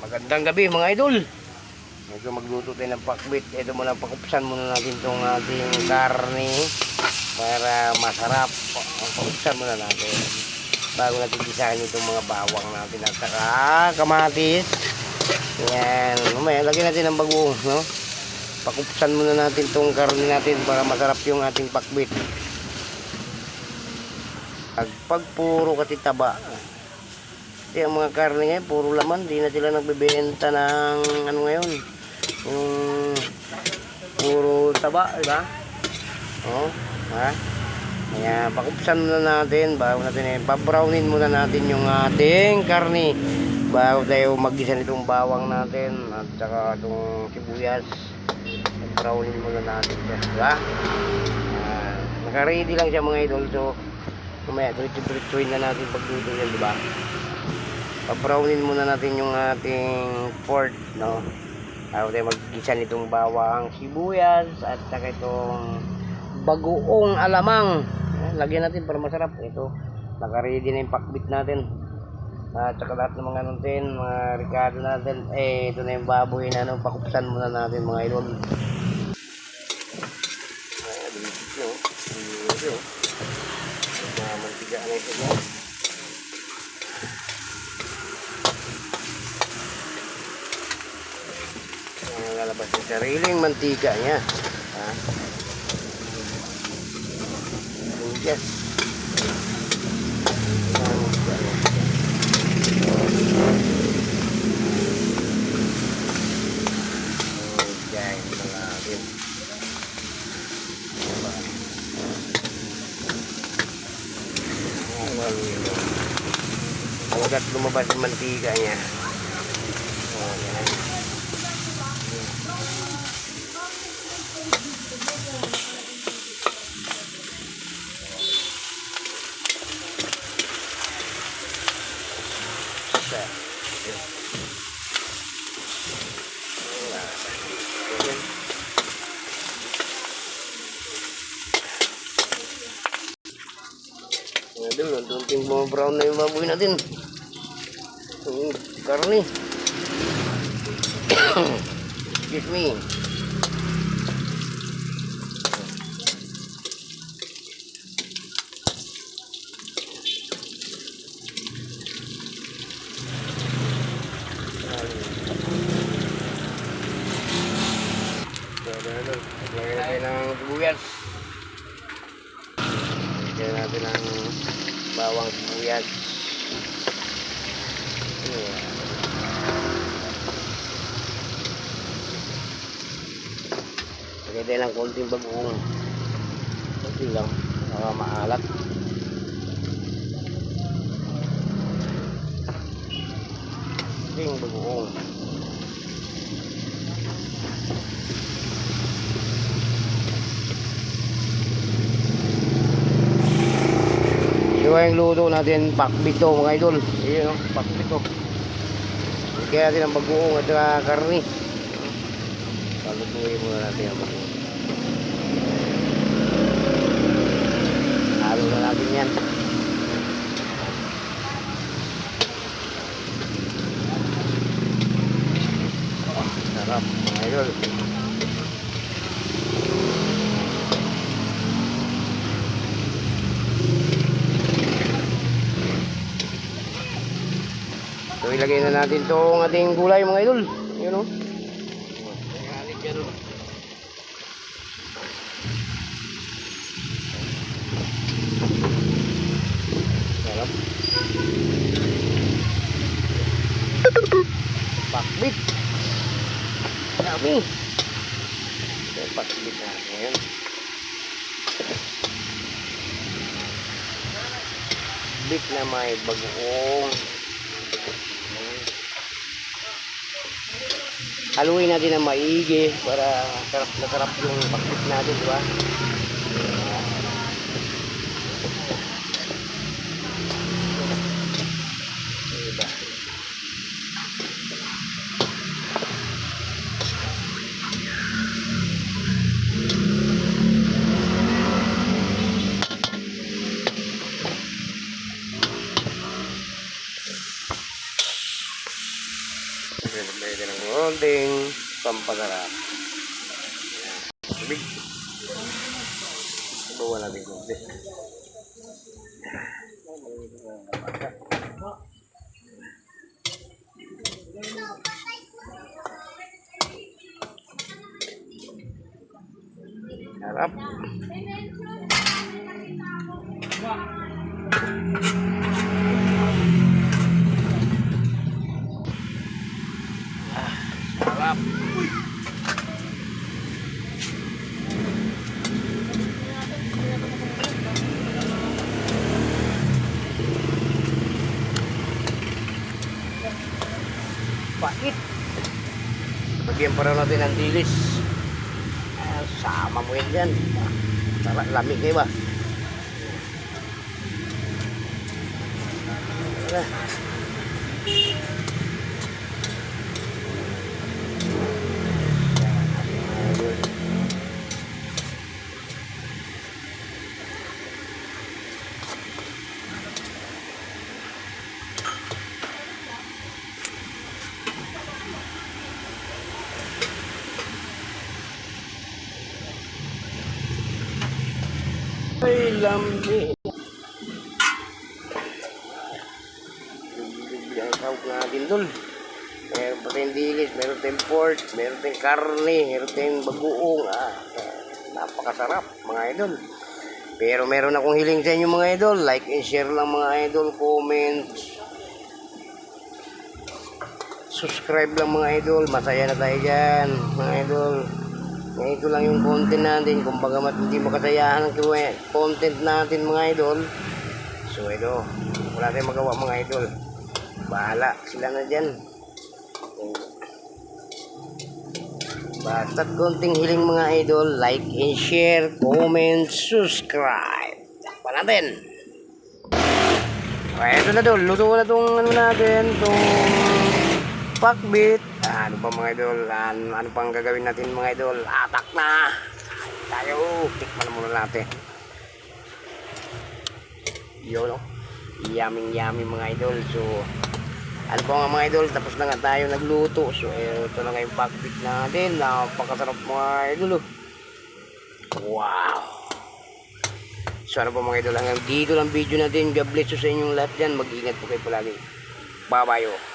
Magandang gabi mga idol. Ito magluto tayo ng pakbit. Ito muna, pakupsan muna natin itong ating karne para masarap. Pakupsan muna natin bago natin gisahin itong mga bawang natin at saka kamatis. Yan, mamaya lagyan natin ng bagoong, no? Pakupsan muna natin itong karne natin para masarap yung ating pakbit. Pag puro kasi taba, kasi ang mga karne ngayon puro laman, di na sila nagbebenta ng ano ngayon, yung puro taba, diba? Oh, ha? Kaya pakupsan muna natin bago natin pa-brownin muna natin yung ating karne bago tayo mag-gisa nitong bawang natin at saka itong sibuyas. Pa-brownin muna natin siya, diba? Naka-ready lang siya mga idol, so mamaya tuloy-tuloy na natin pagluto yan, diba? Pa-brownin muna natin yung ating pork, no? Bago tayo mag-gisa nitong bawang, sibuyas at saka itong bagoong alamang. Lagyan natin para masarap. Ito, naka-ready na yung pakbit natin. At saka lahat ng mga natin, mga ricado natin. Ito na yung baboy na ano, pakupsan muna natin mga idol. Mantiga na ito mo. Lalabas yung sariling mantika niya. Yes. Agad lumabas yung mantika niya. Yan. Aduh, unting brown na yung baboy natin. Karne. Excuse me. Lagyan natin ng sibuyas. Lagyan natin ng bawang sibuyas. Lagyan tayo ng konting bagoong. Konti lang, baka maalat. Konting bagoong. Ito yung luto natin, pakbit to mga idol. Ayan o, pakbit to. Kaya natin ang bagoong at saka karne. Palutuin muna natin ang bagoong. Halo na natin yan. Sarap mga idol. So ilagay na natin itong ating gulay mga idol. Yun o. Halip yan o. Sarap. Pakbit. Dami. Ito pakbit natin yan. Bit na may bagoong. Haluin natin ng maigi para sarap na sarap yung pakbit natin, diba? Diba? Siyempre, naglagay ng konting pampasarap. Tubig. Bawa natin konti. Harap. Harap. Bakit? Lagyan pa rin natin ng dilis. Sama mo yan dyan. Tara, lamig kayo ba? Tara. Ay, lamig. Ang tawag natin dul. Meron pa tayong dilis, meron tayong pork, meron tayong karne, meron tayong bagoong. Napakasarap mga idol. Pero meron akong hiling sa inyo mga idol. Like and share lang mga idol. Comment. Subscribe lang mga idol. Masaya na tayo dyan mga idol. Ito lang yung content natin. Kung bagamat hindi makasayahan ang content natin mga idol. So ito, wala tayong magawa mga idol. Bahala sila na dyan. Basta't konting hiling mga idol. Like and share, comment, subscribe. Takpan natin. Okay, ito na dol. Luto ko na itong ano natin. Itong pakbit. Ano pa mga idol? Ano pang gagawin natin mga idol? Atak na! Tayo! Tikman muna natin. Yun o. Yummy mga idol. So, ano pa mga idol? Tapos na nga tayo nagluto. So, ito na nga yung pakbit natin. Napakasarap mga idol. Wow! So, ano pa mga idol? Hanggang dito lang video natin. God bless you sa inyong lahat dyan. Mag-ingat po kayo palagi. Bye-bye.